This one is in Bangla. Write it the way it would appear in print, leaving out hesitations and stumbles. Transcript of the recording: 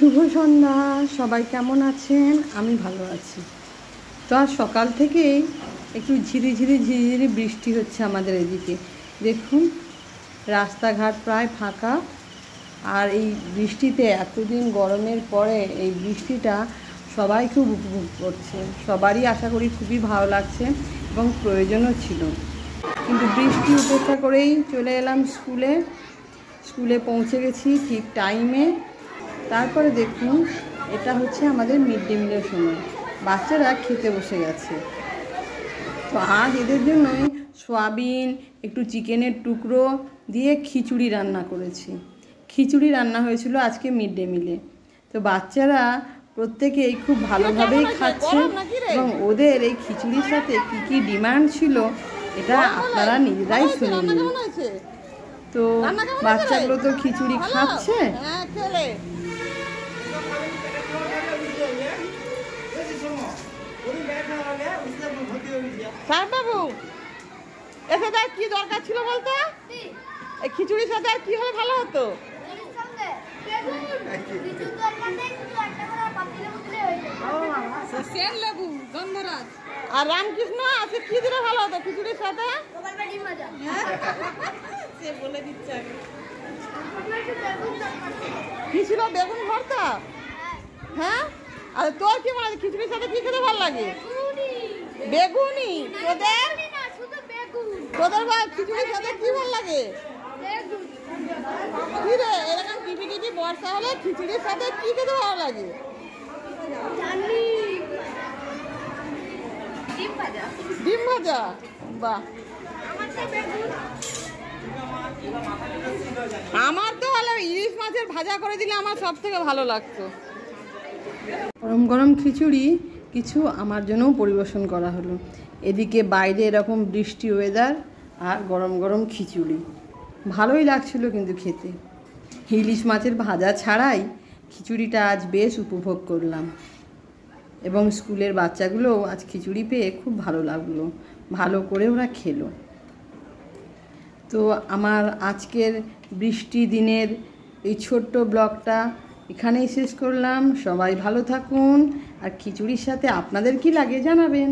শুভ সন্ধ্যা। সবাই কেমন আছেন? আমি ভালো আছি। তো আজ সকাল থেকেই একটু ঝিরিঝিরি বৃষ্টি হচ্ছে আমাদের এদিকে। দেখুন রাস্তাঘাট প্রায় ফাঁকা। আর এই বৃষ্টিতে এতদিন গরমের পরে এই বৃষ্টিটা সবাই খুব উপভোগ করছে। সবারই আশা করি খুবই ভালো লাগছে এবং প্রয়োজনও ছিল। কিন্তু বৃষ্টি উপেক্ষা করেই চলে এলাম স্কুলে পৌঁছে গেছি ঠিক টাইমে। তারপরে দেখুন এটা হচ্ছে আমাদের মিড ডে মিলের সময়, বাচ্চারা খেতে বসে গেছে। তো আজ এদের জন্যই সয়াবিন একটু চিকেনের টুকরো দিয়ে খিচুড়ি রান্না করেছি। খিচুড়ি রান্না হয়েছিল আজকে মিড ডে মিলে। তো বাচ্চারা প্রত্যেকেই খুব ভালোভাবেই খাচ্ছে এবং ওদের এই খিচুড়ির সাথে কী কী ডিমান্ড ছিল এটা আপনারা নিজেরাই শুনে নিন। তো বাচ্চাগুলো তো খিচুড়ি খাচ্ছে। বাবু এর সাথে আর কি দরকার ছিল বলতো? এই খিচুড়ির সাথে আর কি হলে ভালো হতো? আর রামকৃষ্ণ আছে কি দিলে ভালো হতো খিচুড়ির সাথে? কি ছিল? বেগুন ভর্তা? হ্যাঁ। আর তোর কি মনে হয় খিচুড়ির সাথে কি খেতে ভালো লাগে? বেগুনি। তোদের বা খিচুড়ির সাথে কি ভালো লাগে? কি রে এরকম টিপি বর্ষা হলে খিচুড়ির সাথে কি খেতে ভালো লাগে? ডিম ভাজা। বাহ, আমার তো হলো ইলিশ মাছের ভাজা করে দিলে আমার সব থেকে ভালো লাগতো। গরম গরম খিচুড়ি কিছু আমার জন্যও পরিবেশন করা হলো। এদিকে বাইরে এরকম বৃষ্টি ওয়েদার আর গরম গরম খিচুড়ি ভালোই লাগছিল কিন্তু খেতে। ইলিশ মাছের ভাজা ছাড়াই খিচুড়িটা আজ বেশ উপভোগ করলাম এবং স্কুলের বাচ্চাগুলোও আজ খিচুড়ি পেয়ে খুব ভালো লাগলো, ভালো করে ওরা খেলো। তো আমার আজকের বৃষ্টি দিনের এই ছোট্ট ব্লগটা এখানেই শেষ করলাম। সবাই ভালো থাকুন আর খিচুড়ির সাথে আপনাদের কি লাগে জানাবেন।